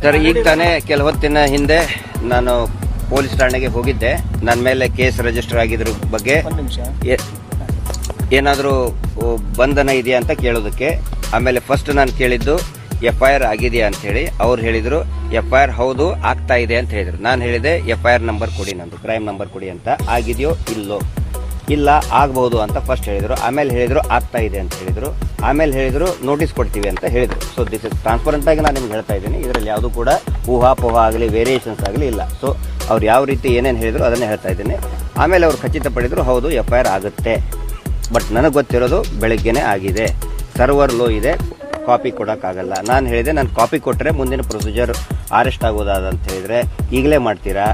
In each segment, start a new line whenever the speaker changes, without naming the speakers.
Sir, ಈಗ ತಾನೇ ಕೆಲ ಹೊತ್ತಿನ ಹಿಂದೆ ನಾನು ಪೊಲೀಸ್ ಠಾಣೆಗೆ ಹೋಗಿದ್ದೆ. ನನ್ನ ಮೇಲೆ ಕೇಸ್ ರಿಜಿಸ್ಟರ್ ಆಗಿದ್ರ ಬಗ್ಗೆ ಏನಾದರೂ ಬಂಧನ ಇದೆಯಾ ಅಂತ ಕೇಳೋದಕ್ಕೆ. ಆಮೇಲೆ ಫಸ್ಟ್ ನಾನು ಕೇಳಿದ್ದು FIR ಆಗಿದೆಯಾ ಅಂತ ಹೇಳಿ. ಅವ್ರು ಹೇಳಿದ್ರು FIR ಹೌದು ಆಗ್ತಾ ಇದೆ ಅಂತ ಹೇಳಿದ್ರು. ನಾನು ಹೇಳಿದೆ FIR ನಂಬರ್ ಕೊಡಿ, ನಂದು ಕ್ರೈಮ್ ನಂಬರ್ ಕೊಡಿ ಅಂತ. ಆಗಿದೆಯೋ ಇಲ್ಲೋ? ಇಲ್ಲ, ಆಗಬಹುದು ಅಂತ ಫಸ್ಟ್ ಹೇಳಿದ್ರು. ಆಮೇಲೆ ಹೇಳಿದ್ರು ಆಗ್ತಾ ಇದೆ ಅಂತ ಹೇಳಿದ್ರು. ಆಮೇಲೆ ಹೇಳಿದ್ರು ನೋಟಿಸ್ ಕೊಡ್ತೀವಿ ಅಂತ ಹೇಳಿದ್ರು. ಸೊ ದಿಸ್ ಇಸ್ ಟ್ರಾನ್ಸ್ಪರೆಂಟ್ ಆಗಿ ನಾನು ನಿಮ್ಗೆ ಹೇಳ್ತಾ ಇದ್ದೀನಿ. ಇದರಲ್ಲಿ ಯಾವುದು ಕೂಡ ಊಹಾಪೋಹ ಆಗಲಿ ವೇರಿಯೇಷನ್ಸ್ ಆಗಲಿ ಇಲ್ಲ. ಸೊ ಅವ್ರು ಯಾವ ರೀತಿ ಏನೇನು ಹೇಳಿದ್ರು ಅದನ್ನೇ ಹೇಳ್ತಾ ಇದ್ದೀನಿ. ಆಮೇಲೆ ಅವ್ರು ಖಚಿತಪಡಿದ್ರು ಹೌದು FIR ಆಗುತ್ತೆ. ಬಟ್ ನನಗೆ ಗೊತ್ತಿರೋದು ಬೆಳಗ್ಗೆನೇ ಆಗಿದೆ, ಸರ್ವರ್ ಲೋ ಇದೆ, ಕಾಪಿ ಕೊಡೋಕ್ಕಾಗಲ್ಲ. ನಾನು ಹೇಳಿದೆ ನಾನು ಕಾಪಿ ಕೊಟ್ಟರೆ ಮುಂದಿನ ಪ್ರೊಸೀಜರ್ ಅರೆಸ್ಟ್ ಆಗೋದಾದಂತ ಹೇಳಿದರೆ ಈಗಲೇ ಮಾಡ್ತೀರಾ,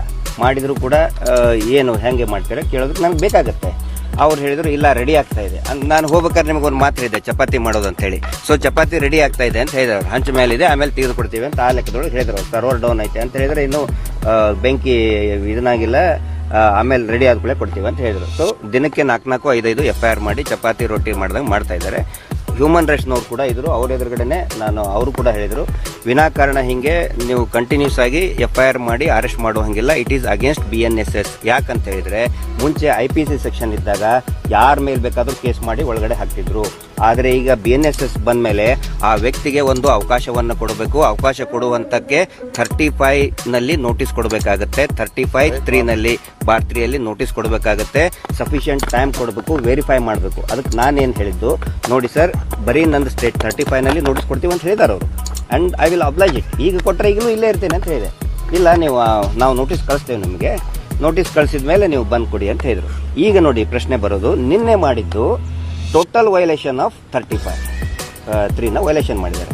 ಮಾಡಿದ್ರು ಕೂಡ ಏನು ಹೆಂಗೆ ಮಾಡ್ತೀರಾ ಕೇಳೋದಕ್ಕೆ ನನಗೆ ಬೇಕಾಗುತ್ತೆ. ಅವ್ರು ಹೇಳಿದ್ರು ಇಲ್ಲ ರೆಡಿ ಆಗ್ತಾ ಇದೆ. ನಾನು ಹೋಗ್ಬೇಕಾದ್ರೆ ನಿಮಗೊಂದು ಮಾತು ಹೇಳಿದೆ ಚಪಾತಿ ಮಾಡೋದು ಅಂತ ಹೇಳಿ. ಸೊ ಚಪಾತಿ ರೆಡಿ ಆಗ್ತಾ ಇದೆ ಅಂತ ಹೇಳಿದ್ರು. ಹಂಚು ಮೇಲಿದೆ, ಆಮೇಲೆ ತೆಗೆದು ಕೊಡ್ತೀವಿ ಅಂತ ಆ ಲೆಕ್ಕದೊಳಗೆ ಹೇಳಿದ್ರು. ಸರ್ವರ್ ಡೌನ್ ಐತೆ ಅಂತ ಹೇಳಿದ್ರೆ ಇನ್ನು ಬೆಂಕಿ ಇದನ್ನಾಗಿಲ್ಲ, ಆಮೇಲೆ ರೆಡಿ ಆದ್ಮೇಲೆ ಕೊಡ್ತೀವಿ ಅಂತ ಹೇಳಿದ್ರು. ಸೊ ದಿನಕ್ಕೆ 4-5 FIR ಮಾಡಿ ಚಪಾತಿ ರೊಟ್ಟಿ ಮಾಡಿದಂಗೆ ಮಾಡ್ತಾ ಇದ್ದಾರೆ. ಹ್ಯೂಮನ್ ರೈಟ್ಸ್ನವ್ರು ಕೂಡ ಇದ್ರು, ಅವ್ರ ಎದುರುಗಡೆನೆ ಅವರು ಕೂಡ ಹೇಳಿದರು ವಿನಾಕಾರಣ ಹಿಂಗೆ ನೀವು ಕಂಟಿನ್ಯೂಸ್ ಆಗಿ FIR ಮಾಡಿ ಅರೆಸ್ಟ್ ಮಾಡೋ ಹಂಗಿಲ್ಲ. It is against BNSS. ಯಾಕಂತ ಹೇಳಿದ್ರೆ ಮುಂಚೆ IPC ಸೆಕ್ಷನ್ ಇದ್ದಾಗ ಯಾರ ಮೇಲೆ ಬೇಕಾದರೂ ಕೇಸ್ ಮಾಡಿ ಒಳಗಡೆ ಹಾಕ್ತಿದ್ರು. ಆದರೆ ಈಗ BNSS ಬಂದ ಮೇಲೆ ಆ ವ್ಯಕ್ತಿಗೆ ಒಂದು ಅವಕಾಶವನ್ನು ಕೊಡಬೇಕು. ಅವಕಾಶ ಕೊಡುವಂತಕ್ಕೆ 35ನಲ್ಲಿ ನೋಟಿಸ್ ಕೊಡಬೇಕಾಗುತ್ತೆ, 35(3) ಬಾರ್ 3 ನೋಟಿಸ್ ಕೊಡಬೇಕಾಗುತ್ತೆ, ಸಫಿಷಿಯಂಟ್ ಟೈಮ್ ಕೊಡಬೇಕು, ವೆರಿಫೈ ಮಾಡಬೇಕು. ಅದಕ್ಕೆ ನಾನೇನು ಹೇಳಿದ್ದು ನೋಡಿ ಸರ್, ಬರೀ ನಂದು ಸ್ಟೇಟ್ 35ನಲ್ಲಿ ನೋಟಿಸ್ ಕೊಡ್ತೀವಿ ಅಂತ ಹೇಳಿದಾರೆ ಅವರು. And I will oblige it. ಈಗ ಕೊಟ್ಟರೆ ಈಗಲೂ ಇಲ್ಲೇ ಇರ್ತೇನೆ ಅಂತ ಹೇಳಿದೆ. ಇಲ್ಲ ನಾವು ನೋಟಿಸ್ ಕಳಿಸ್ತೇವೆ ನಿಮಗೆ, ನೋಟಿಸ್ ಕಳಿಸಿದ ಮೇಲೆ ನೀವು ಬಂದು ಕೊಡಿ ಅಂತ ಹೇಳಿದರು. ಈಗ ನೋಡಿ ಪ್ರಶ್ನೆ ಬರೋದು, ನಿನ್ನೆ ಮಾಡಿದ್ದು ಟೋಟಲ್ ವೈಲೇಷನ್ ಆಫ್ 35(3) ವೈಲೇಷನ್ ಮಾಡಿದ್ದಾರೆ.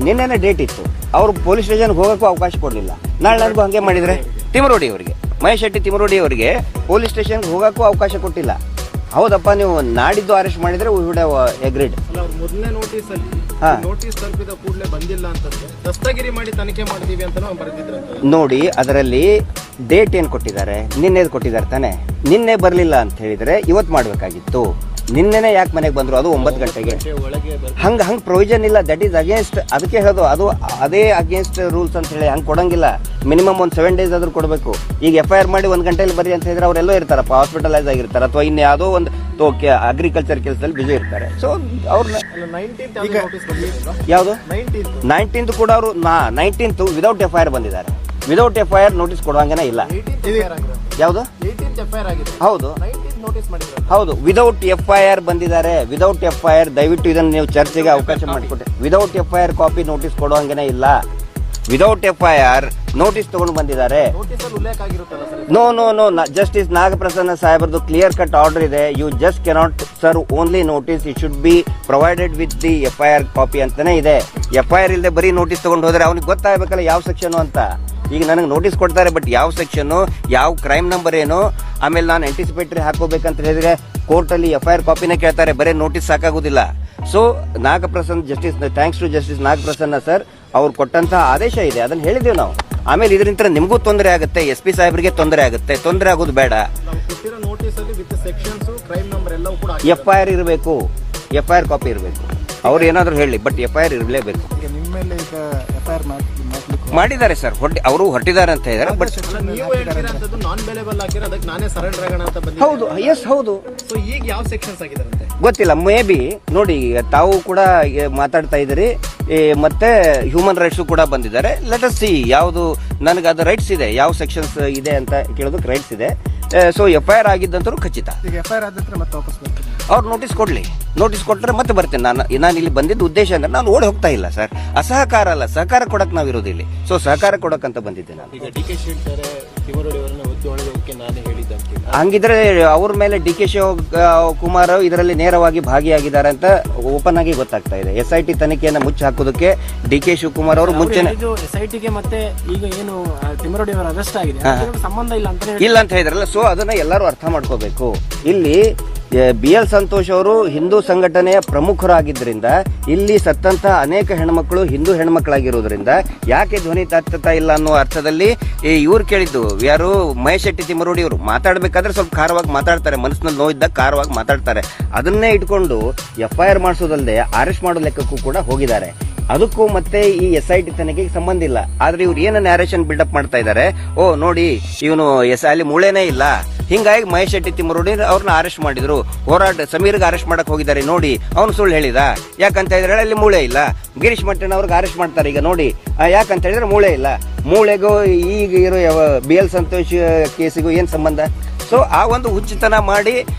ನಿನ್ನೆನೇ ಡೇಟ್ ಇತ್ತು, ಅವರು ಪೊಲೀಸ್ ಸ್ಟೇಷನ್ಗೆ ಹೋಗೋಕ್ಕೂ ಅವಕಾಶ ಕೊಡಲಿಲ್ಲ. ನಾಳೆ ನನಗೂ ಹಾಗೆ ಮಾಡಿದರೆ ತಿಮರೋಡಿ ಅವರಿಗೆ, ಮಹೇಶ್ ಶೆಟ್ಟಿ ತಿಮರೋಡಿ ಅವರಿಗೆ ಪೊಲೀಸ್ ಸ್ಟೇಷನ್ಗೆ ಹೋಗೋಕ್ಕೂ ಅವಕಾಶ ಕೊಟ್ಟಿಲ್ಲ. ಹೌದಪ್ಪ, ನೀವು ನಾಡಿದ್ದು ಅರೆಸ್ಟ್ ಮಾಡಿದ್ರೆ ವಿ ವುಡ್ ಹ್ಯಾವ್ ಅಗ್ರೀಡ್.
ಮೊದಲನೇ ನೋಟಿಸ್ ಅಲ್ಲಿ ನೋಟಿಸ್ ತಲುಪಿದ ಕೂಡಲೇ ಬಂದಿಲ್ಲ ಅಂತಂದ್ರೆ ದಸ್ತಗಿರಿ ಮಾಡಿ ತನಿಖೆ ಮಾಡ್ತೀವಿ ಅಂತ ಬರೆದಿದ್ರು. ನೋಡಿ
ಅದರಲ್ಲಿ ಡೇಟ್ ಏನು ಕೊಟ್ಟಿದ್ದಾರೆ, ನಿನ್ನೆ ಕೊಟ್ಟಿದ್ದಾರೆ ತಾನೆ. ನಿನ್ನೆ ಬರಲಿಲ್ಲ ಅಂತ ಹೇಳಿದ್ರೆ ಇವತ್ತು ಮಾಡಬೇಕಾಗಿತ್ತು. ನಿನ್ನೆನೆ ಯಾಕೆ ಮನೆಗೆ ಬಂದ್ರು, ಅದು 9 ಗಂಟೆಗೆ. ಹಂಗೆ ಪ್ರೊವಿಷನ್ ಇಲ್ಲ. ದಟ್ ಈಸ್ ಅಗೇನ್ಸ್ಟ್, ಅದಕ್ಕೆ ಹೇಳೋದು ಅದು ಅದೇ ಅಗೇನ್ಸ್ಟ್ ರೂಲ್ಸ್ ಅಂತ ಹೇಳಿ ಹಂಗೆ ಕೊಡಂಗಿಲ್ಲ. ಮಿನಿಮಮ್ ಒಂದು 7 days ಆದ್ರೂ ಕೊಡಬೇಕು. ಈಗ FIR ಮಾಡಿ 1 ಗಂಟೆಯಲ್ಲಿ ಬರ್ರಿ ಅಂತ ಹೇಳಿದ್ರೆ ಅವರೆಲ್ಲೋ ಇರ್ತಾರಪ್ಪ, ಹಾಸ್ಪಿಟಲೈಸ್ ಆಗಿರ್ತಾರೆ ಅಥವಾ ಇನ್ನು ಯಾವುದೋ ಒಂದು ಅಗ್ರಿಕಲ್ಚರ್ ಕೆಲಸದಲ್ಲಿ ಬಿಸಿ ಇರ್ತಾರೆ. ಸೊ ಅವ್ರನ್ನ ಯಾವುದು 19th ಕೂಡ ಅವರು 19th ವಿದೌಟ್ FIR ಬಂದಿದ್ದಾರೆ. ವಿದೌಟ್ FIR ನೋಟಿಸ್ ಕೊಡುವಂಗನೇ ಇಲ್ಲ. ಯಾವುದು ಹೌದು ಹೌದು, ವಿದೌಟ್ FIR ಬಂದಿದ್ದಾರೆ. ವಿದೌಟ್ FIR ದಯವಿಟ್ಟು ಇದನ್ನು ನೀವು ಚರ್ಚೆಗೆ ಅವಕಾಶ ಮಾಡಿಕೊಟ್ಟೆ. ವಿದೌಟ್ FIR ಕಾಪಿ ನೋಟಿಸ್ ಕೊಡುವಂಗನೇ ಇಲ್ಲ. ವಿದೌಟ್ FIR ನೋಟಿಸ್ ತಗೊಂಡು ಬಂದಿದ್ದಾರೆ. ನೋ ಜಸ್ಟಿಸ್ ನಾಗಪ್ರಸನ್ನ ಸಾಹೇಬರ್ದು ಕ್ಲಿಯರ್ ಕಟ್ ಆರ್ಡರ್ ಇದೆ. You just cannot serve only notice, it should be provided with the FIR copy ಅಂತಾನೆ ಇದೆ. FIR ಇಲ್ಲದೆ ಬರೀ ನೋಟಿಸ್ ತಗೊಂಡು ಹೋದ್ರೆ ಅವನಿಗೆ ಗೊತ್ತಾಗಬೇಕಲ್ಲ ಯಾವ ಸೆಕ್ಷನ್ ಅಂತ. ಈಗ ನನಗೆ ನೋಟಿಸ್ ಕೊಡ್ತಾರೆ, ಬಟ್ ಯಾವ ಸೆಕ್ಷನ್ನು, ಯಾವ ಕ್ರೈಮ್ ನಂಬರ್ ಏನು, ಆಮೇಲೆ ನಾನು ಆಂಟಿಸಿಪೇಟರಿ ಹಾಕೋಬೇಕಂತ ಹೇಳಿದ್ರೆ ಕೋರ್ಟಲ್ಲಿ FIR ಕಾಪಿನೇ ಕೇಳ್ತಾರೆ, ಬರೀ ನೋಟಿಸ್ ಸಾಕಾಗೋದಿಲ್ಲ. So Nagaprasanna thanks to justice Nagaprasanna sir, ಅವ್ರು ಕೊಟ್ಟಂತಹ ಆದೇಶ ಇದೆ, ಅದನ್ನು ಹೇಳಿದ್ದೇವೆ ನಾವು. ಆಮೇಲೆ ಇದರಿಂದ ನಿಮಗೂ ತೊಂದರೆ ಆಗುತ್ತೆ, SP ಸಾಹೇಬರಿಗೆ ತೊಂದರೆ ಆಗುತ್ತೆ. ತೊಂದರೆ ಆಗೋದು ಬೇಡ. FIR ಇರಬೇಕು, FIR ಕಾಪಿ ಇರಬೇಕು. ಅವ್ರು ಏನಾದರೂ ಹೇಳಿ, ಬಟ್ FIR ಇರಲೇಬೇಕು. ಮಾಡಿದ್ದಾರೆ ಸರ್, ಅವರು ಹೊರಟಿದ್ದಾರೆ ಅಂತ ಹೇಳಿದ್ದಾರೆ. ಬಟ್ ಹೌದು, ಎಸ್ ಹೌದು,
ಈಗ ಯಾವ ಸೆಕ್ಷನ್ಸ್ ಆಗಿದಾರಂತೆ
ಗೊತ್ತಿಲ್ಲ. ಮೇ ಬಿ ನೋಡಿ, ತಾವು ಕೂಡ ಮಾತಾಡ್ತಾ ಇದ್ದೀರಿ, ಮತ್ತೆ ಹ್ಯೂಮನ್ ರೈಟ್ಸ್ ಕೂಡ ಬಂದಿದ್ದಾರೆ. ಲೆಟ್ ಅಸ್ ಸಿ ಯಾವುದು ನನಗೆ ಅದು ರೈಟ್ಸ್ ಇದೆ, ಯಾವ ಸೆಕ್ಷನ್ಸ್ ಇದೆ ಅಂತ ಕೇಳೋದಕ್ಕೆ ರೈಟ್ಸ್ ಇದೆ. ಸೊ FIR ಆಗಿದ್ದಂತರೂ ಖಚಿತ. ಅವ್ರು ನೋಟಿಸ್ ಕೊಡ್ಲಿ, ನೋಟಿಸ್ ಕೊಟ್ಟರೆ ಮತ್ತೆ ಬರ್ತೇನೆ. ನಾನು ಇಲ್ಲಿ ಬಂದಿದ್ದ ಉದ್ದೇಶ ಅಂದ್ರೆ ನಾನು ಓಡಿ ಹೋಗ್ತಾ ಇಲ್ಲ ಸರ್, ಅಸಹಕಾರ ಅಲ್ಲ, ಸಹಕಾರ ಕೊಡಕ್ ನಾವು ಇರೋದಿಲ್ಲ. ಸೊ ಸಹಕಾರ ಕೊಡಕ್ಕಂತ ಬಂದಿದ್ದೆ ನಾನು. ಹಂಗಿದ್ರೆ ಅವ್ರ ಮೇಲೆ DK ಶಿವಕುಮಾರ್ ಇದರಲ್ಲಿ ನೇರವಾಗಿ ಭಾಗಿಯಾಗಿದ್ದಾರೆ ಅಂತ ಓಪನ್ ಆಗಿ ಗೊತ್ತಾಗ್ತಾ ಇದೆ. SIT ತನಿಖೆಯನ್ನು ಮುಚ್ಚಿ ಹಾಕೋದಕ್ಕೆ DK ಶಿವಕುಮಾರ್ ಅವರು ಮುಂಚೆನೆ
SITಗೆ ಮತ್ತೆ ಈಗ ಏನು ತಿಮ್ಮರೋಡಿ ಅವರ ಅರೆಸ್ಟ್ ಆಗಿದೆ ಸಂಬಂಧ
ಇಲ್ಲ ಅಂತ ಹೇಳಿದ್ರಲ್ಲ. ಸೊ ಅದನ್ನ ಎಲ್ಲರೂ ಅರ್ಥ ಮಾಡ್ಕೋಬೇಕು. ಇಲ್ಲಿ BL ಸಂತೋಷ್ ಅವರು ಹಿಂದೂ ಸಂಘಟನೆಯ ಪ್ರಮುಖರಾಗಿದ್ದರಿಂದ ಇಲ್ಲಿ ಸತ್ತಂತ ಅನೇಕ ಹೆಣ್ಮಕ್ಳು ಹಿಂದೂ ಹೆಣ್ಮಕ್ಳಾಗಿರೋದ್ರಿಂದ ಯಾಕೆ ಧ್ವನಿ ತಾತ್ತಾ ಇಲ್ಲ ಅನ್ನೋ ಅರ್ಥದಲ್ಲಿ ಇವ್ರು ಕೇಳಿದ್ದು. ಯಾರು ಮಹೇಶ್ ಶೆಟ್ಟಿ ತಿಮ್ಮರೋಡಿ ಅವರು ಮಾತಾಡ್ಬೇಕಾದ್ರೆ ಸ್ವಲ್ಪ ಖಾರವಾಗಿ ಮಾತಾಡ್ತಾರೆ, ಮನಸ್ಸಿನಲ್ಲಿ ನೋವಿದ್ದಾಗ ಖಾರವಾಗಿ ಮಾತಾಡ್ತಾರೆ. ಅದನ್ನೇ ಇಟ್ಕೊಂಡು FIR ಮಾಡಿಸೋದಲ್ಲದೆ ಅರೆಸ್ಟ್ ಮಾಡೋ ಲೆಕ್ಕಕ್ಕೂ ಕೂಡ ಹೋಗಿದ್ದಾರೆ. ಅದಕ್ಕೂ ಮತ್ತೆ ಈ SIT ತನಿಖೆಗೆ ಸಂಬಂಧ ಇಲ್ಲ. ಆದ್ರೆ ಇವ್ರು ಏನು ನ್ಯಾರೇಷನ್ ಬಿಲ್ಡಪ್ ಮಾಡ್ತಾ ಇದ್ದಾರೆ, ಓ ನೋಡಿ ಇವನು ಅಲ್ಲಿ ಮೂಳೆನೇ ಇಲ್ಲ, ಹಿಂಗಾಗಿ ಮಹೇಶ್ ಶೆಟ್ಟಿ ತಿಮ್ಮರೋಡಿ ಅವ್ರನ್ನ ಅರೆಸ್ಟ್ ಮಾಡಿದ್ರು, ಸಮೀರ್ಗೆ ಅರೆಸ್ಟ್ ಮಾಡಕ್ ಹೋಗಿದ್ದಾರೆ ನೋಡಿ, ಅವ್ನು ಸುಳ್ಳು ಹೇಳಿದ. ಯಾಕಂತ ಹೇಳಿದ್ರೆ ಅಲ್ಲಿ ಮೂಳೆ ಇಲ್ಲ. ಗಿರೀಶ್ ಮಟ್ಟಣ್ಣ ಅವ್ರಿಗೆ ಅರೆಸ್ಟ್ ಮಾಡ್ತಾರೆ ಈಗ ನೋಡಿ, ಯಾಕಂತ ಹೇಳಿದ್ರೆ ಮೂಳೆ ಇಲ್ಲ. ಮೂಳೆಗೂ ಈಗ ಇರೋ BL ಸಂತೋಷ್ ಕೇಸಿಗೂ ಏನ್ ಸಂಬಂಧ? ಸೊ ಆ ಒಂದು ಹುಚ್ಚುತನ ಮಾಡಿ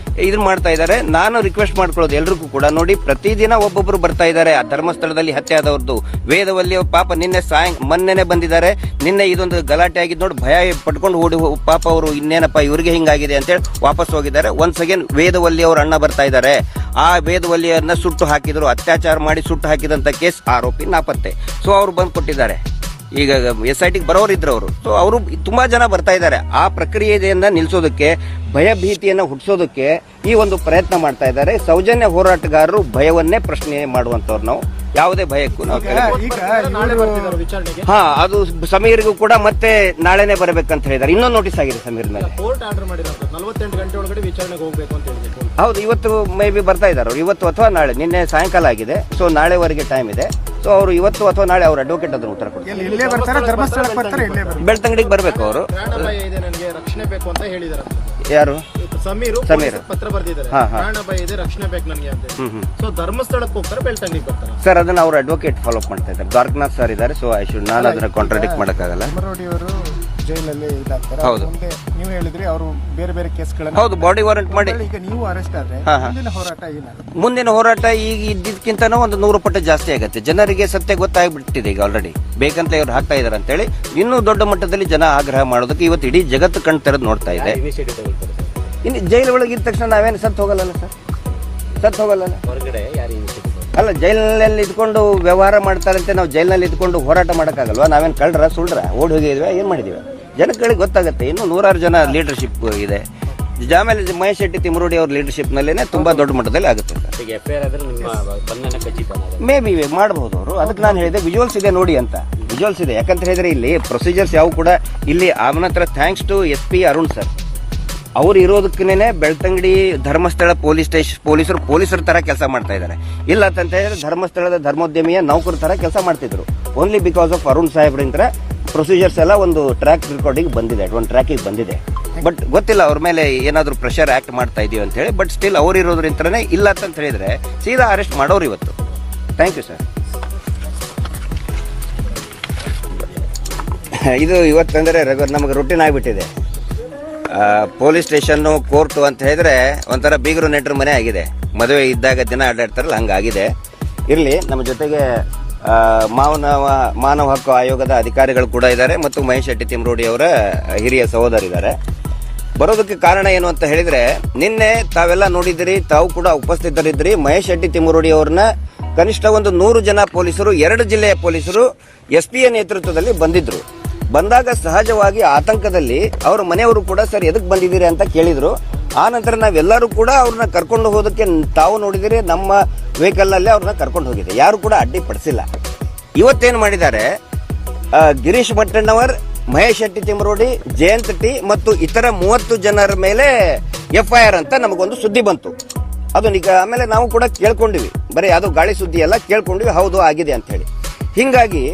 ಇದನ್ನ ಮಾಡ್ತಾ ಇದ್ದಾರೆ. ನಾನು ರಿಕ್ವೆಸ್ಟ್ ಮಾಡ್ಕೊಳ್ಳೋದು ಎಲ್ರಿಗೂ ಕೂಡ, ನೋಡಿ ಪ್ರತಿದಿನ ಒಬ್ಬೊಬ್ರು ಬರ್ತಾ ಇದ್ದಾರೆ. ಆ ಧರ್ಮಸ್ಥಳದಲ್ಲಿ ಹತ್ಯೆ ಆದವ್ರದ್ದು ವೇದವಲ್ಲಿ ಪಾಪ ನಿನ್ನೆ ಮೊನ್ನೆನೆ ಬಂದಿದ್ದಾರೆ. ನಿನ್ನೆ ಇದೊಂದು ಗಲಾಟೆ ಆಗಿದ್ದು ನೋಡಿ ಭಯ ಪಟ್ಕೊಂಡು ಓಡಿ ಪಾಪ ಅವರು ಇನ್ನೇನಪ್ಪ ಇವ್ರಿಗೆ ಹಿಂಗಾಗಿದೆ ಅಂತೇಳಿ ವಾಪಸ್ ಹೋಗಿದ್ದಾರೆ. ಒನ್ಸ್ ಅಗೇನ್ ವೇದವಲ್ಲಿ ಅವ್ರ ಅಣ್ಣ ಬರ್ತಾ ಇದ್ದಾರೆ. ಆ ವೇದವಲ್ಲಿಯನ್ನ ಸುಟ್ಟು ಹಾಕಿದ್ರು, ಅತ್ಯಾಚಾರ ಮಾಡಿ ಸುಟ್ಟು ಹಾಕಿದಂತ ಕೇಸ್ ಆರೋಪಿ ನಾಪತ್ತೆ. ಸೊ ಅವ್ರು ಬಂದು ಕೊಟ್ಟಿದ್ದಾರೆ. ಈಗ SITಗೆ ಬರೋರಿದ್ರು ಅವರು. ಸೊ ಅವರು ತುಂಬಾ ಜನ ಬರ್ತಾ ಇದ್ದಾರೆ. ಆ ಪ್ರಕ್ರಿಯೆಯನ್ನ ನಿಲ್ಲಿಸೋದಕ್ಕೆ, ಭಯಭೀತಿಯನ್ನ ಹುಟ್ಟಿಸೋದಕ್ಕೆ ಈ ಒಂದು ಪ್ರಯತ್ನ ಮಾಡ್ತಾ ಇದ್ದಾರೆ. ಸೌಜನ್ಯ ಹೋರಾಟಗಾರರು ಭಯವನ್ನೇ ಪ್ರಶ್ನೆ ಮಾಡುವಂತವ್ರು. ನಾವು ಯಾವುದೇ ಭಯಕ್ಕೂ ನಾವು
ನಾಳೆ ಬರ್ತಿದ್ದಾರೆ ವಿಚಾರಣೆಗೆ.
ಅದು ಸಮೀರ್ಗೂ ಕೂಡ ಮತ್ತೆ ನಾಳೆನೆ ಬರಬೇಕಂತ ಹೇಳಿದ್ದಾರೆ. ಇನ್ನೊಂದು ನೋಟಿಸ್ ಆಗಿದೆ ಸಮೀರ್ ಮೇಲೆ.
ಕೋರ್ಟ್ ಆರ್ಡರ್ ಮಾಡಿರೋದು 48 ಗಂಟೆ ಒಳಗಡೆ ವಿಚಾರಣೆಗೆ ಹೋಗ್ಬೇಕು ಅಂತ ಹೇಳಿದ್ರು.
ಹೌದು, ಇವತ್ತು ಮೇ ಬಿ ಬರ್ತಾ ಇದ್ದಾರೆ ಅವರು, ಇವತ್ತು ಅಥವಾ ನಾಳೆ. ನಿನ್ನೆ ಸಾಯಂಕಾಲ ಆಗಿದೆ. ಸೊ ನಾಳೆವರೆಗೆ ಟೈಮ್ ಇದೆ. ಸೊ ಅವರು ಇವತ್ತು ಅಥವಾ ನಾಳೆ ಅವ್ರ ಅಡ್ವೊಕೇಟ್ ಅದನ್ನು ಉತ್ತರ ಕೊಡ್ತಾರೆ. ಬೆಳ್ತಂಗಡಿಗೆ ಬರಬೇಕು ಅವರು.
ಪ್ರಾಣಭಯ ಇದೆ, ನನಗೆ ರಕ್ಷಣೆ ಬೇಕು ಅಂತ ಹೇಳಿದಾರೆ.
ಯಾರು?
ಸಮೀರ್ ಪತ್ರ ಬರ್ದಿದ್ದಾರೆ, ಪ್ರಾಣಭಯ ಇದೆ, ರಕ್ಷಣೆ ಬೇಕು ನನಗೆ ಅಂತ. ಸೊ ಧರ್ಮಸ್ಥಳಕ್ಕೆ ಹೋಗ್ತಾರೆ, ಬೆಳ್ತಂಗಡಿಗೆ ಬರ್ತಾರೆ.
ಸರ್ ಅದನ್ನ ಅವ್ರ ಅಡ್ವೊಕೇಟ್ ಫಾಲೋ ಅಪ್ ಮಾಡ್ತಾ ಇದ್ದಾರೆ. ದ್ವಾರಕನಾಥ್ ಸರ್ ಇದ್ದಾರೆ. ಸೊ ನಾನು ಅದನ್ನ ಕಾಂಟ್ರಾಡಿಕ್ಟ್ ಮಾಡಕ್ಕಾಗಲ್ಲ.
ಜೈಲಲ್ಲಿ ಇದಾಗ್ತಾರೆ.
ಹೌದು,
ನೀವು ಹೇಳಿದ್ರಿ ಅವರು ಬೇರೆ ಬೇರೆ ಕೇಸ್ಗಳನ್ನ.
ಹೌದು, ಬಾಡಿ ವಾರೆಂಟ್ ಮಾಡಿ.
ಈಗ ನೀವು ಅರೆಸ್ಟ್ ಆದ್ರೆ ಮುಂದಿನ ಹೋರಾಟ ಏನಾಗುತ್ತೆ?
ಮುಂದಿನ ಹೋರಾಟ ಈಗ ಇದ್ದಿದ್ಕಿಂತನೂ ಒಂದು 100 ಪಟ್ಟು ಜಾಸ್ತಿ ಆಗುತ್ತೆ. ಜನರಿಗೆ ಸತ್ಯ ಗೊತ್ತಾಗ್ಬಿಟ್ಟಿದೆ ಈಗ ಆಲ್ರೆಡಿ. ಬೇಕಂತ ಇವ್ರು ಹಾಕ್ತಾ ಇದಾರೆ ಅಂತ ಹೇಳಿ ಇನ್ನೂ ದೊಡ್ಡ ಮಟ್ಟದಲ್ಲಿ ಜನ ಆಗ್ರಹ ಮಾಡೋದಕ್ಕೆ ಇವತ್ತು ಇಡೀ ಜಗತ್ತು ಕಣ್ ತೆರೆದು ನೋಡ್ತಾ ಇದೆ. ಇನ್ನು ಜೈಲು ಒಳಗೆ ಇದ್ದ ತಕ್ಷಣ ನಾವೇನು ಸತ್ತು ಹೋಗಲ್ಲ ಸರ್, ಸತ್ತು ಹೋಗಲ್ಲ. ಅಲ್ಲ, ಜೈಲಿನಲ್ಲಿ ಇದ್ಕೊಂಡು ವ್ಯವಹಾರ ಮಾಡ್ತಾರಂತೆ ನಾವು ಜೈಲಿನಲ್ಲಿ ಇದ್ಕೊಂಡು ಹೋರಾಟ ಮಾಡೋಕ್ಕಾಗಲ್ವಾ? ನಾವೇನು ಕಳ್ರ ಸುಳ್ರ ಓಡಿ ಹೋಗಿದ್ವಿ, ಏನ್ ಮಾಡಿದೀವಿ? ಜನಗಳಿಗೆ ಗೊತ್ತಾಗುತ್ತೆ. ಇನ್ನು 100 ಜನ ಲೀಡರ್ಶಿಪ್ ಇದೆ. ಆಮೇಲೆ ಮಹೇಶ್ ಶೆಟ್ಟಿ ತಿಮ್ಮರೋಡಿ ಅವ್ರ ಲೀಡರ್ಶಿಪ್ ನಲ್ಲೇನೆ ತುಂಬಾ ದೊಡ್ಡ ಮಟ್ಟದಲ್ಲಿ ಆಗುತ್ತೆ. ಮೇ ಬಿ ಮಾಡಬಹುದು ಅವರು. ಅದಕ್ಕೆ ನಾನು ಹೇಳಿದೆ ವಿಜುವಲ್ಸ್ ಇದೆ ನೋಡಿ ಅಂತ. ವಿಜುವಲ್ಸ್ ಇದೆ. ಯಾಕಂತ ಹೇಳಿದ್ರೆ ಇಲ್ಲಿ ಪ್ರೊಸೀಜರ್ಸ್ ಯಾವ ಕೂಡ ಇಲ್ಲಿ ಆಮನತ್ರ thanks to SP Arun sir. ಅವ್ರು ಇರೋದಕ್ಕೇನೆ ಬೆಳ್ತಂಗಡಿ ಧರ್ಮಸ್ಥಳ ಪೊಲೀಸರ ತರ ಕೆಲಸ ಮಾಡ್ತಾ ಇದ್ದಾರೆ. ಇಲ್ಲ ಅಂತ ಹೇಳಿದ್ರೆ ಧರ್ಮಸ್ಥಳದ ಧರ್ಮೋದ್ಯಮಿಯ ನೌಕರ ತರ ಕೆಲಸ ಮಾಡ್ತಿದ್ರು. ಓನ್ಲಿ ಬಿಕಾಸ್ ಆಫ್ ಅರುಣ್ ಸಾಹೇಬ್ರಿಂದ ಪ್ರೊಸೀಜರ್ಸ್ ಎಲ್ಲ ಒಂದು ಟ್ರ್ಯಾಕಿಗೆ ಬಂದಿದೆ. ಬಟ್ ಗೊತ್ತಿಲ್ಲ ಅವ್ರ ಮೇಲೆ ಏನಾದ್ರು ಪ್ರೆಷರ್ ಆಕ್ಟ್ ಮಾಡ್ತಾ ಇದೀವಿ ಅಂತ ಹೇಳಿ. ಬಟ್ ಸ್ಟಿಲ್ ಅವ್ರು ಇರೋದ್ರಿಂದನೇ ಇಲ್ಲ ಅಂತ ಹೇಳಿದ್ರೆ ಸೀದಾ ಅರೆಸ್ಟ್ ಮಾಡೋರು ಇವತ್ತು. Thank you sir. ಇದು ಇವತ್ತಂದ್ರೆ ನಮಗೆ ರುಟೀನ್ ಆಗಿಬಿಟ್ಟಿದೆ. ಪೊಲೀಸ್ ಸ್ಟೇಷನ್ನು, ಕೋರ್ಟು ಅಂತ ಹೇಳಿದ್ರೆ ಒಂಥರ ಬೀಗರು ನೆಂಟರ ಮನೆ ಆಗಿದೆ. ಮದುವೆ ಇದ್ದಾಗ ದಿನ ಅಡ್ಡಾಡ್ತಾರಲ್ಲ ಹಂಗಾಗಿದೆ. ಇರಲಿ, ನಮ್ಮ ಜೊತೆಗೆ ಮಾನವ ಹಕ್ಕು ಆಯೋಗದ ಅಧಿಕಾರಿಗಳು ಕೂಡ ಇದ್ದಾರೆ ಮತ್ತು ಮಹೇಶ್ ಶೆಟ್ಟಿ ತಿಮ್ಮರೋಡಿ ಅವರ ಹಿರಿಯ ಸಹೋದರಿದ್ದಾರೆ. ಬರೋದಕ್ಕೆ ಕಾರಣ ಏನು ಅಂತ ಹೇಳಿದ್ರೆ, ನಿನ್ನೆ ತಾವೆಲ್ಲ ನೋಡಿದಿರಿ, ತಾವು ಕೂಡ ಉಪಸ್ಥಿತರಿದ್ರಿ. ಮಹೇಶ್ ಶೆಟ್ಟಿ ತಿಮ್ಮರೋಡಿ ಅವ್ರನ್ನ ಕನಿಷ್ಠ ಒಂದು 100 ಜನ ಪೊಲೀಸರು, 2 ಜಿಲ್ಲೆಯ ಪೊಲೀಸರು SP ನೇತೃತ್ವದಲ್ಲಿ ಬಂದಿದ್ರು. ಬಂದಾಗ ಸಹಜವಾಗಿ ಆತಂಕದಲ್ಲಿ ಅವ್ರ ಮನೆಯವರು ಕೂಡ ಸರ್ ಎದಕ್ ಬಂದಿದ್ದೀರಿ ಅಂತ ಕೇಳಿದ್ರು. ಆ ನಂತರ ನಾವೆಲ್ಲರೂ ಕೂಡ ಅವ್ರನ್ನ ಕರ್ಕೊಂಡು ಹೋಗೋದಕ್ಕೆ ತಾವು ನೋಡಿದಿರಿ, ನಮ್ಮ ವೆಹಿಕಲ್ ನಲ್ಲಿ ಅವ್ರನ್ನ ಕರ್ಕೊಂಡು ಹೋಗಿದೆ. ಯಾರು ಕೂಡ ಅಡ್ಡಿಪಡಿಸಿಲ್ಲ. ಇವತ್ತೇನು ಮಾಡಿದ್ದಾರೆ, ಗಿರೀಶ್ ಮಟ್ಟಣ್ಣವರ್, ಮಹೇಶ್ ಶೆಟ್ಟಿ ತಿಮ್ಮರೋಡಿ, ಜಯಂತ್ ಟಿ ಮತ್ತು ಇತರ 30 ಜನರ ಮೇಲೆ FIR ಅಂತ ನಮಗೊಂದು ಸುದ್ದಿ ಬಂತು. ಅದು ಈಗ ಆಮೇಲೆ ನಾವು ಕೂಡ ಕೇಳ್ಕೊಂಡಿವಿ. ಬರೀ ಅದು ಗಾಳಿ ಸುದ್ದಿ ಎಲ್ಲ ಕೇಳ್ಕೊಂಡಿವಿ, ಹೌದು ಆಗಿದೆ ಅಂತ ಹೇಳಿ. ಹಿಂಗಾಗಿ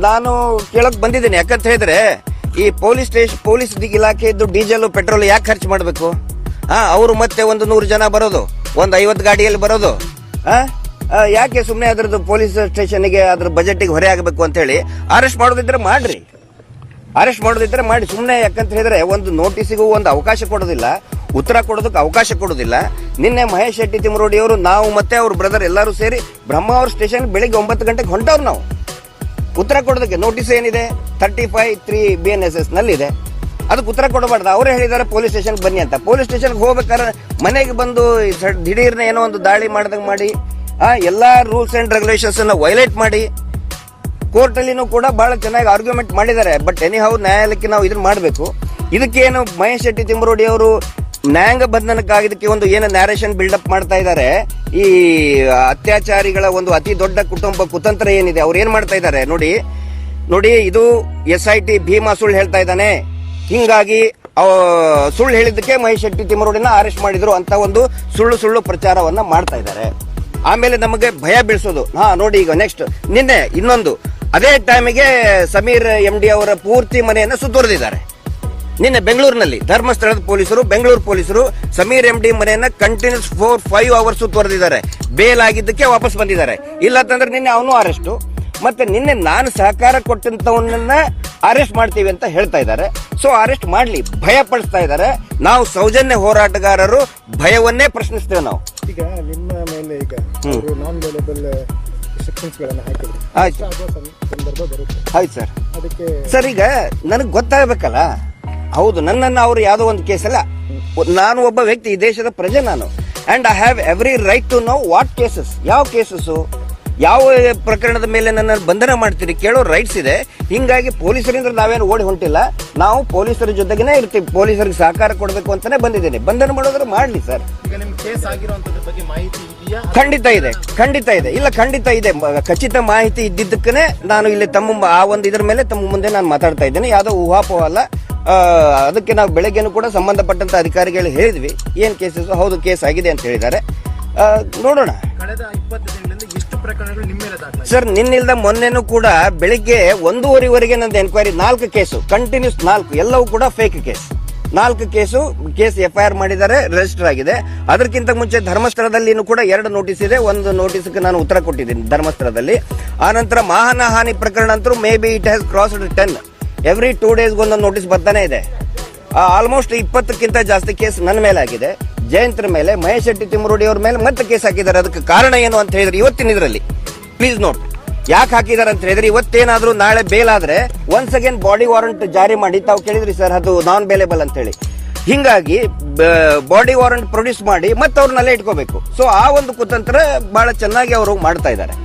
ನಾನು ಕೇಳಕ್ ಬಂದಿದ್ದೇನೆ. ಯಾಕಂತ ಹೇಳಿದ್ರೆ ಈ ಪೊಲೀಸ್ ಇಲಾಖೆ ಇದ್ದು ಡೀಸೆಲ್ ಪೆಟ್ರೋಲ್ ಯಾಕೆ ಖರ್ಚು ಮಾಡಬೇಕು? ಅವರು ಮತ್ತೆ ಒಂದು 100 ಜನ ಬರೋದು, ಒಂದು 50 ಗಾಡಿಯಲ್ಲಿ ಬರೋದು, ಯಾಕೆ ಸುಮ್ಮನೆ ಅದ್ರದ್ದು ಪೊಲೀಸ್ ಸ್ಟೇಷನ್ಗೆ ಅದ್ರ ಬಜೆಟ್ಗೆ ಹೊರೆ ಆಗಬೇಕು ಅಂತ ಹೇಳಿ ಅರೆಸ್ಟ್ ಮಾಡೋದಿದ್ರೆ ಮಾಡ್ರಿ, ಅರೆಸ್ಟ್ ಮಾಡೋದಿದ್ರೆ ಮಾಡಿ. ಸುಮ್ಮನೆ ಯಾಕಂತ ಹೇಳಿದ್ರೆ ಒಂದು ನೋಟಿಸಿಗೂ ಒಂದು ಅವಕಾಶ ಕೊಡೋದಿಲ್ಲ, ಉತ್ತರ ಕೊಡೋದಕ್ಕೆ ಅವಕಾಶ ಕೊಡೋದಿಲ್ಲ. ನಿನ್ನೆ ಮಹೇಶ್ ಶೆಟ್ಟಿ ತಿಮ್ಮರೋಡಿ ಅವರು, ನಾವು ಮತ್ತೆ ಅವ್ರ ಬ್ರದರ್ ಎಲ್ಲರೂ ಸೇರಿ ಬ್ರಹ್ಮಾವರ ಸ್ಟೇಷನ್ ಬೆಳಿಗ್ಗೆ 9 ಗಂಟೆಗೆ ಹೊಂಟವ್ರು. ನಾವು ಉತ್ತರ ಕೊಡೋದಕ್ಕೆ ನೋಟಿಸ್ ಏನಿದೆ 35(3) BNSS ನಲ್ಲಿದೆ. ಅದಕ್ಕೆ ಉತ್ತರ ಕೊಡಬಾರ್ದು. ಅವರೇ ಹೇಳಿದ್ದಾರೆ ಪೊಲೀಸ್ ಸ್ಟೇಷನ್ ಬನ್ನಿ ಅಂತ. ಪೊಲೀಸ್ ಸ್ಟೇಷನ್ಗೆ ಹೋಗ್ಬೇಕಾದ್ರೆ ಮನೆಗೆ ಬಂದು ದಿಢೀರ್ನ ಏನೋ ಒಂದು ದಾಳಿ ಮಾಡ್ದಂಗೆ ಮಾಡಿ, ಎಲ್ಲಾ ರೂಲ್ಸ್ ಅಂಡ್ ರೆಗ್ಯುಲೇಷನ್ಸ್ ಅನ್ನ ವೈಲೇಟ್ ಮಾಡಿ, ಕೋರ್ಟ್ ಅಲ್ಲಿನೂ ಕೂಡ ಬಹಳ ಚೆನ್ನಾಗಿ ಆರ್ಗ್ಯುಮೆಂಟ್ ಮಾಡಿದ್ದಾರೆ. ಬಟ್ ಎನಿಹೌ ನ್ಯಾಯಾಲಯಕ್ಕೆ ನಾವು ಇದನ್ನ ಮಾಡಬೇಕು. ಇದಕ್ಕೇನು ಮಹೇಶ್ ಶೆಟ್ಟಿ ತಿಮ್ಮರೋಡಿ ಅವರು ನ್ಯಾಯಾಂಗ ಬಂಧನಕ್ಕಾಗಿದ್ದಕ್ಕೆ ಒಂದು ಏನು ನ್ಯಾರೇಷನ್ ಬಿಲ್ಡಪ್ ಮಾಡ್ತಾ ಇದ್ದಾರೆ. ಈ ಅತ್ಯಾಚಾರಿಗಳ ಒಂದು ಅತಿ ದೊಡ್ಡ ಕುಟುಂಬ ಕುತಂತ್ರ ಏನಿದೆ, ಅವ್ರು ಏನ್ ಮಾಡ್ತಾ ಇದ್ದಾರೆ ನೋಡಿ. ಇದು SIT ಭೀಮಾ ಸುಳ್ಳು ಹೇಳ್ತಾ ಇದ್ದಾನೆ, ಹಿಂಗಾಗಿ ಸುಳ್ಳು ಹೇಳಿದ್ದಕ್ಕೆ ಮಹೇಶ್ ಶೆಟ್ಟಿ ತಿಮ್ಮರೋಡಿನ ಅರೆಸ್ಟ್ ಮಾಡಿದ್ರು ಅಂತ ಒಂದು ಸುಳ್ಳು ಪ್ರಚಾರವನ್ನ ಮಾಡ್ತಾ ಇದ್ದಾರೆ. ಆಮೇಲೆ ನಮಗೆ ಭಯ ಬೀಳಿಸೋದು. ನೋಡಿ ಈಗ ನೆಕ್ಸ್ಟ್ ನಿನ್ನೆ ಇನ್ನೊಂದು ಅದೇ ಟೈಮಿಗೆ ಸಮೀರ್ MD ಅವರ ಪೂರ್ತಿ ಮನೆಯನ್ನ ಸುತ್ತುವರೆದಿದ್ದಾರೆ. ನಿನ್ನೆ ಬೆಂಗಳೂರಿನಲ್ಲಿ ಧರ್ಮಸ್ಥಳದ ಪೊಲೀಸರು, ಬೆಂಗಳೂರು ಪೊಲೀಸರು ಸಮೀರ್ MD ಮನೆಯನ್ನ ಕಂಟಿನ್ಯೂಸ್ 4-5 ಅವರ್ಸ್ ಸುತ್ತುವರೆದಿದ್ದಾರೆ. ಬೇಲ್ ಆಗಿದ್ದಕ್ಕೆ ವಾಪಸ್ ಬಂದಿದ್ದಾರೆ. ಇಲ್ಲ ಅಂತಂದ್ರೆ ನಿನ್ನೆ ಅವನು ಅರೆಸ್ಟ್. ಮತ್ತೆ ನಿನ್ನೆ ನಾನು ಸಹಕಾರ ಕೊಟ್ಟಂತವನ್ನ ಅರೆಸ್ಟ್ ಮಾಡ್ತೀವಿ ಅಂತ ಹೇಳ್ತಾ ಇದ್ದಾರೆ. ಸೊ ಅರೆಸ್ಟ್ ಮಾಡ್ಲಿ, ಭಯ ಪಡಿಸ್ತಾ ಇದ್ದಾರೆ. ನಾವು ಸೌಜನ್ಯ ಹೋರಾಟಗಾರರು ಭಯವನ್ನೇ ಪ್ರಶ್ನಿಸ್ತೇವೆ ನಾವು.
ಈಗ ನಿಮ್ಮ ಮೇಲೆ ಈಗ ನಾನ್ ವೇಲೇಬಲ್ ರಿಸ್ಟ್ರಿಕ್ಷನ್ಸ್ ಗಳನ್ನ ಹಾಕಿದ್ರು,
ಆಯ್ತು
ಸಂದರ್ಭ ಬರುತ್ತೆ.
ಆಯ್ತು ಸರ್.
ಅದಕ್ಕೆ
ಸರ್ ಈಗ ನನಗೆ ಗೊತ್ತಾಗಬೇಕಲ್ಲ. ಹೌದು, ನನ್ನನ್ನು ಅವರು ಯಾವುದೋ ಒಂದು ಕೇಸ್ ಅಲ್ಲ, ನಾನು ಒಬ್ಬ ವ್ಯಕ್ತಿ, ಈ ದೇಶದ ಪ್ರಜೆ ನಾನು. And I have every right to know what cases, ಯಾವ ಕೇಸಸ್, ಯಾವ ಪ್ರಕರಣದ ಮೇಲೆ ನನ್ನ ಬಂಧನ ಮಾಡ್ತೀರಿ ಕೇಳೋ ರೈಟ್ಸ್ ಇದೆ. ಹಿಂಗಾಗಿ ಪೊಲೀಸರಿಂದ ನಾವೇನು ಓಡಿ ಹೊಂಟಿಲ್ಲ, ನಾವು ಪೊಲೀಸರ ಜೊತೆಗೇನೆ ಇರ್ತೀವಿ. ಪೊಲೀಸರಿಗೆ ಸಹಕಾರ ಕೊಡಬೇಕು ಅಂತಾನೆ ಬಂದಿದ್ದೇನೆ. ಬಂಧನ ಮಾಡೋದ್ರೆ ಮಾಡ್ಲಿ ಸರ್.
ಈಗ ನಿಮ್ ಕೇಸ್ ಆಗಿರುವಂತದ್ರ ಬಗ್ಗೆ ಮಾಹಿತಿ ಇದೆಯಾ?
ಖಂಡಿತ ಇದೆ, ಖಂಡಿತ ಇದೆ. ಇಲ್ಲ ಖಂಡಿತ ಇದೆ, ಖಚಿತ ಮಾಹಿತಿ ಇದ್ದಿದ್ದಕ್ಕನೆ ನಾನು ಇಲ್ಲಿ ತಮ್ಮ ಆ ಒಂದು ಇದ್ರ ಮೇಲೆ ತಮ್ಮ ಮುಂದೆ ನಾನು ಮಾತಾಡ್ತಾ ಇದ್ದೇನೆ. ಯಾವುದೋ ಊಹಾಪೋಹ ಅಲ್ಲ. ಅದಕ್ಕೆ ನಾವು ಬೆಳಗ್ಗೆನೂ ಕೂಡ ಸಂಬಂಧಪಟ್ಟಂತ ಅಧಿಕಾರಿಗಳು ಹೇಳಿದ್ವಿ ಏನ್ ಕೇಸಸ್. ಹೌದು, ಕೇಸ್ ಆಗಿದೆ ಅಂತ ಹೇಳಿದ್ದಾರೆ. ನೋಡೋಣ.
ಕಳೆದ 20 ದಿನಗಳಿಂದ ಎಷ್ಟು ಪ್ರಕರಣಗಳು ನಿಮ್ಮ ಮೇಲೆ ದಾಖಲಾಗಿದೆ?
ಸರ್, ನಿನ್ನಿಲ್ದ ಮೊನ್ನೆನೂ ಕೂಡ ಬೆಳಿಗ್ಗೆ 1:30ವರೆಗೆ ನಂದು ಎನ್ಕ್ವೈರಿ 4 ಕೇಸು ಕಂಟಿನ್ಯೂಸ್, 4 ಎಲ್ಲವೂ ಕೂಡ ಫೇಕ್ ಕೇಸ್. 4 ಕೇಸ್ FIR ಮಾಡಿದ್ದಾರೆ, ರಿಜಿಸ್ಟರ್ ಆಗಿದೆ. ಅದಕ್ಕಿಂತ ಮುಂಚೆ ಧರ್ಮಸ್ಥಳದಲ್ಲಿನೂ ಕೂಡ 2 ನೋಟಿಸ್ ಇದೆ. ಒಂದು ನೋಟಿಸ್ಗೆ ನಾನು ಉತ್ತರ ಕೊಟ್ಟಿದ್ದೀನಿ ಧರ್ಮಸ್ಥಳದಲ್ಲಿ. ಆನಂತರ ಮಾನಹಾನಿ ಪ್ರಕರಣ ಅಂತೂ may be it has crossed 10. Every 2 ಡೇಸ್ಗೆ ಒಂದೊಂದು ನೋಟಿಸ್ ಬರ್ತಾನೆ ಇದೆ. ಆಲ್ಮೋಸ್ಟ್ 20ಕ್ಕಿಂತ ಜಾಸ್ತಿ ಕೇಸ್ ನನ್ನ ಮೇಲೆ ಆಗಿದೆ. ಜಯಂತ್ರ ಮೇಲೆ, ಮಹೇಶ್ ಶೆಟ್ಟಿ ತಿಮ್ಮರೋಡಿ ಅವ್ರ ಮೇಲೆ ಮತ್ತೆ ಕೇಸ್ ಹಾಕಿದ್ದಾರೆ. ಅದಕ್ಕೆ ಕಾರಣ ಏನು ಅಂತ ಹೇಳಿದ್ರೆ ಇವತ್ತಿನ ಇದರಲ್ಲಿ ಪ್ಲೀಸ್ ನೋಟ್ ಯಾಕೆ ಹಾಕಿದ್ದಾರೆ ಅಂತ ಹೇಳಿದ್ರೆ, ಇವತ್ತೇನಾದ್ರೂ ನಾಳೆ ಬೇಲ್ ಆದ್ರೆ ಒನ್ಸ್ ಅಗೇನ್ ಬಾಡಿ ವಾರಂಟ್ ಜಾರಿ ಮಾಡಿ, ತಾವು ಕೇಳಿದ್ರಿ ಸರ್ ಅದು ನಾನ್ ಬೇಲೇಬಲ್ ಅಂತ ಹೇಳಿ. ಹಿಂಗಾಗಿ ಬಾಡಿ ವಾರಂಟ್ ಪ್ರೊಡ್ಯೂಸ್ ಮಾಡಿ ಮತ್ತೆ ಅವ್ರನ್ನೆಲ್ಲ ಇಟ್ಕೋಬೇಕು. ಸೊ ಆ ಒಂದು ಕುತಂತ್ರ ಬಹಳ ಚೆನ್ನಾಗಿ ಅವರು ಮಾಡ್ತಾ ಇದ್ದಾರೆ.